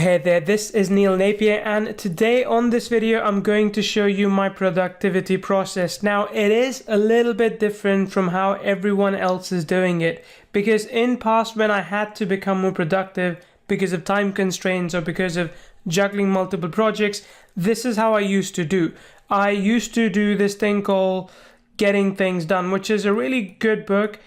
Hey there, this is Neil Napier, and today on this video I'm going to show you my productivity process. Now it is a little bit different from how everyone else is doing it, because in past when I had to become more productive because of time constraints or because of juggling multiple projects, this is how I used to do. I used to do this thing called Getting Things Done, which is a really good book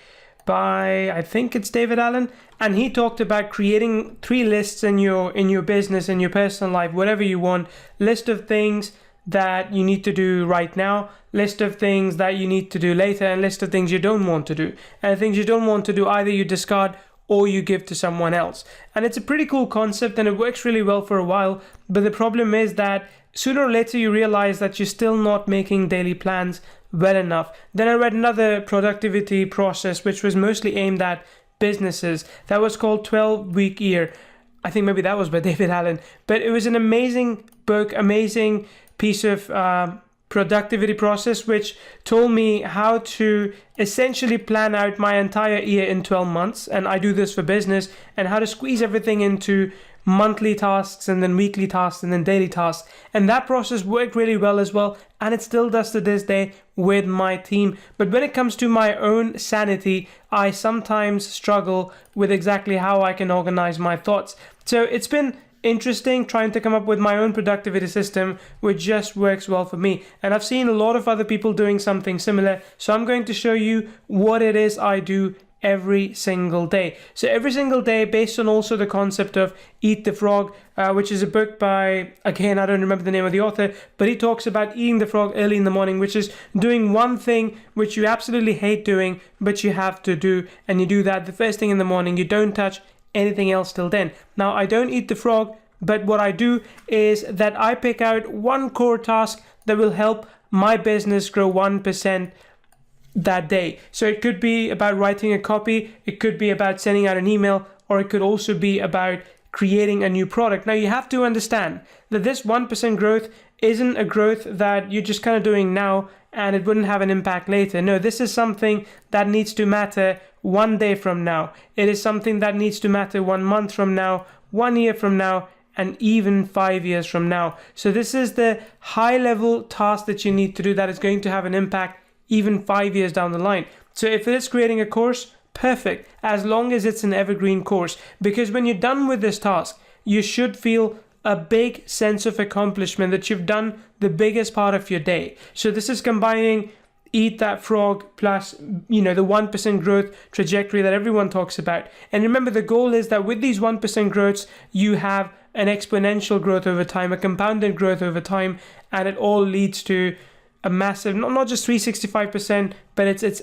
by, I think it's David Allen, and he talked about creating 3 lists in your business, in your personal life, whatever you want. List of things that you need to do right now, list of things that you need to do later, and list of things you don't want to do. And the things you don't want to do, either you discard or you give to someone else. And it's a pretty cool concept and it works really well for a while, but the problem is that sooner or later you realize that you're still not making daily plans well enough. Then I read another productivity process which was mostly aimed at businesses. That was called 12-Week Year. I think maybe that was by David Allen, but it was an amazing book, amazing piece of productivity process which told me how to essentially plan out my entire year in 12 months, and I do this for business, and how to squeeze everything into monthly tasks and then weekly tasks and then daily tasks. And that process worked really well as well, and it still does to this day with my team. But when it comes to my own sanity, I sometimes struggle with exactly how I can organize my thoughts. So it's been interesting trying to come up with my own productivity system which just works well for me, and I've seen a lot of other people doing something similar, so I'm going to show you what it is I do every single day. So every single day, based on also the concept of Eat the Frog, which is a book by, again, I don't remember the name of the author, but he talks about eating the frog early in the morning, which is doing one thing which you absolutely hate doing but you have to do, and you do that the first thing in the morning. You don't touch anything else till then. Now I don't eat the frog, but what I do is that I pick out one core task that will help my business grow 1% that day. So it could be about writing a copy, it could be about sending out an email, or it could also be about creating a new product. Now you have to understand that this 1% growth isn't a growth that you're just kind of doing now and it wouldn't have an impact later. No, this is something that needs to matter 1 day from now. It is something that needs to matter 1 month from now, 1 year from now, and even 5 years from now. So this is the high level task that you need to do that is going to have an impact even 5 years down the line. So if it is creating a course, perfect, as long as it's an evergreen course, because when you're done with this task, you should feel a big sense of accomplishment that you've done the biggest part of your day. So this is combining Eat That Frog plus, the 1% growth trajectory that everyone talks about. And remember, the goal is that with these 1% growths, you have an exponential growth over time, a compounded growth over time, and it all leads to a massive, not just 365%, but it's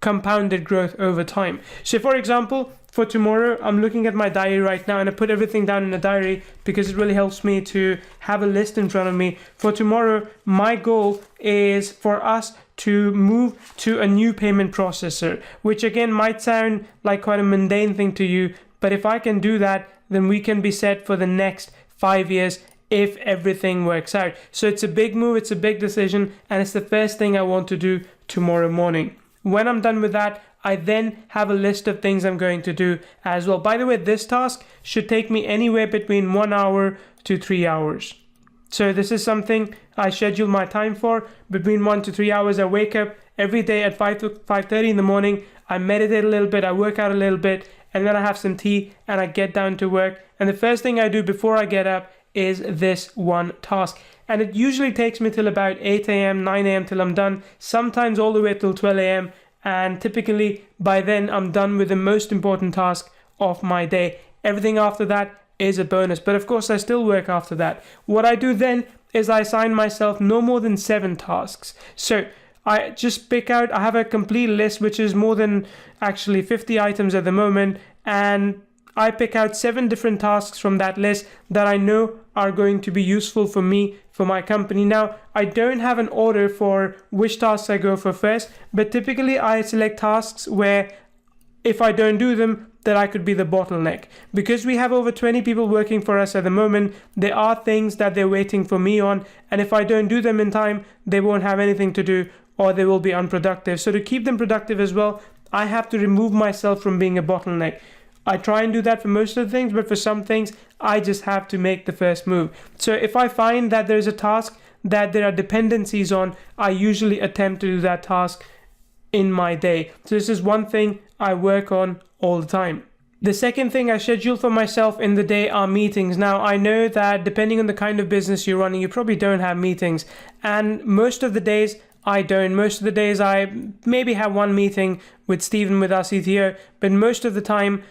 compounded growth over time. So for example, for tomorrow, I'm looking at my diary right now, and I put everything down in a diary because it really helps me to have a list in front of me. For tomorrow, my goal is for us to move to a new payment processor, which again might sound like quite a mundane thing to you, but if I can do that, then we can be set for the next 5 years if everything works out. So it's a big move, it's a big decision, and it's the first thing I want to do tomorrow morning. When I'm done with that, I then have a list of things I'm going to do as well. By the way, this task should take me anywhere between 1 hour to 3 hours. So this is something I schedule my time for. Between 1 to 3 hours, I wake up every day at 5 to 5:30 in the morning. I meditate a little bit, I work out a little bit, and then I have some tea and I get down to work. And the first thing I do before I get up is this one task. And it usually takes me till about 8 a.m., 9 a.m. till I'm done, sometimes all the way till 12 a.m. And typically by then I'm done with the most important task of my day. Everything after that is a bonus. But of course I still work after that. What I do then is I assign myself no more than 7 tasks. So I just pick out, I have a complete list which is more than actually 50 items at the moment, and I pick out 7 different tasks from that list that I know are going to be useful for me, for my company. Now, I don't have an order for which tasks I go for first, but typically I select tasks where if I don't do them, that I could be the bottleneck. Because we have over 20 people working for us at the moment, there are things that they're waiting for me on, and if I don't do them in time, they won't have anything to do or they will be unproductive. So to keep them productive as well, I have to remove myself from being a bottleneck. I try and do that for most of the things, but for some things, I just have to make the first move. So if I find that there's a task that there are dependencies on, I usually attempt to do that task in my day. So this is one thing I work on all the time. The second thing I schedule for myself in the day are meetings. Now, I know that depending on the kind of business you're running, you probably don't have meetings. And most of the days, I don't. Most of the days, I maybe have one meeting with Stephen, with our CTO. But most of the time,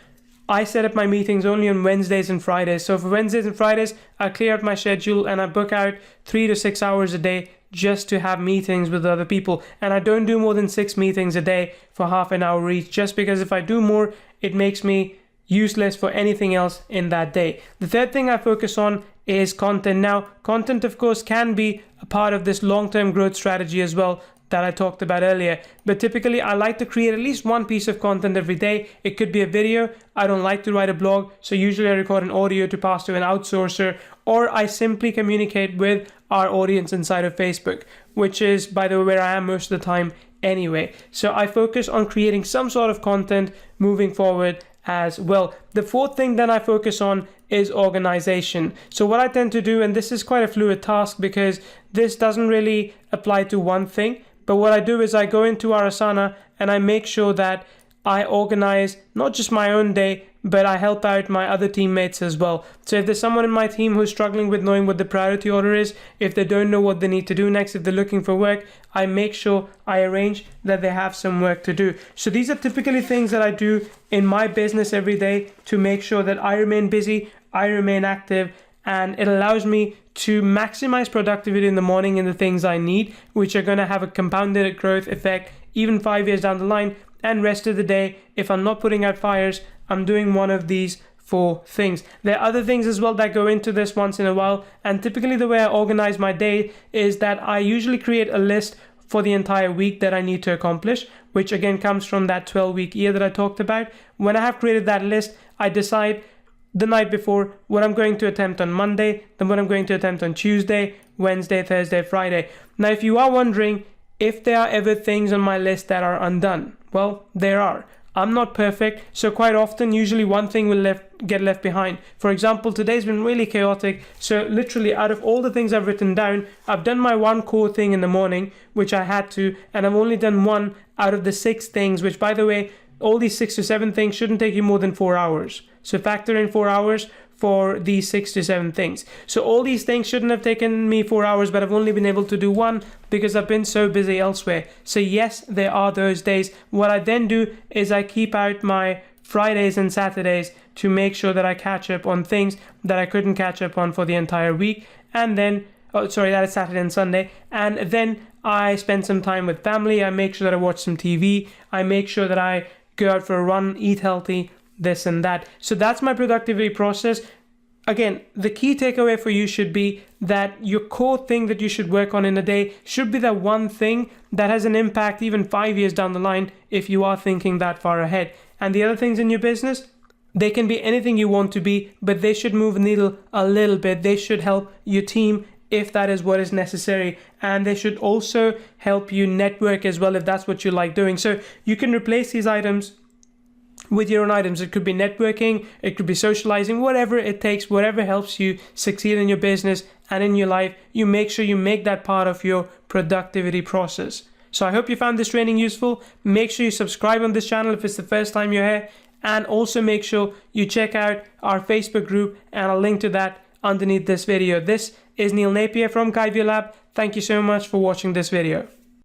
I set up my meetings only on Wednesdays and Fridays. So for Wednesdays and Fridays, I clear out my schedule and I book out 3 to 6 hours a day just to have meetings with other people. And I don't do more than 6 meetings a day for half an hour each, just because if I do more, it makes me useless for anything else in that day. The third thing I focus on is content. Now, content, of course, can be a part of this long-term growth strategy as well that I talked about earlier. But typically, I like to create at least one piece of content every day. It could be a video. I don't like to write a blog, so usually I record an audio to pass to an outsourcer, or I simply communicate with our audience inside of Facebook, which is, by the way, where I am most of the time anyway. So I focus on creating some sort of content moving forward as well. The fourth thing that I focus on is organization. So what I tend to do, and this is quite a fluid task because this doesn't really apply to one thing, but what I do is I go into our Asana and I make sure that I organize not just my own day, but I help out my other teammates as well. So if there's someone in my team who's struggling with knowing what the priority order is, if they don't know what they need to do next, if they're looking for work, I make sure I arrange that they have some work to do. So these are typically things that I do in my business every day to make sure that I remain busy, I remain active, and it allows me to maximize productivity in the morning in the things I need, which are going to have a compounded growth effect even 5 years down the line. And rest of the day, if I'm not putting out fires, I'm doing one of these 4 things. There are other things as well that go into this once in a while. And typically the way I organize my day is that I usually create a list for the entire week that I need to accomplish, which again comes from that 12-week year that I talked about. When I have created that list, I decide the night before what I'm going to attempt on Monday, then what I'm going to attempt on Tuesday, Wednesday, Thursday, Friday. Now, if you are wondering if there are ever things on my list that are undone, well, there are. I'm not perfect, so quite often, usually one thing will get left behind. For example, today's been really chaotic, so literally out of all the things I've written down, I've done my one core thing in the morning, which I had to, and I've only done 1 out of the 6 things, which, by the way, all these 6 to 7 things shouldn't take you more than 4 hours. So factor in 4 hours for these 6 to 7 things. So all these things shouldn't have taken me 4 hours, but I've only been able to do 1 because I've been so busy elsewhere. So yes, there are those days. What I then do is I keep out my Fridays and Saturdays to make sure that I catch up on things that I couldn't catch up on for the entire week. And then, that is Saturday and Sunday. And then I spend some time with family. I make sure that I watch some TV. I make sure that I go out for a run, eat healthy, this and that. So that's my productivity process. Again, the key takeaway for you should be that your core thing that you should work on in a day should be that one thing that has an impact even 5 years down the line if you are thinking that far ahead. And the other things in your business, they can be anything you want to be, but they should move the needle a little bit. They should help your team if that is what is necessary. And they should also help you network as well if that's what you like doing. So you can replace these items with your own items. It could be networking, it could be socializing, whatever it takes, whatever helps you succeed in your business and in your life, you make sure you make that part of your productivity process. So I hope you found this training useful. Make sure you subscribe on this channel if it's the first time you're here, and also make sure you check out our Facebook group, and I'll link to that underneath this video. This is Neil Napier from Kyvio Lab. Thank you so much for watching this video.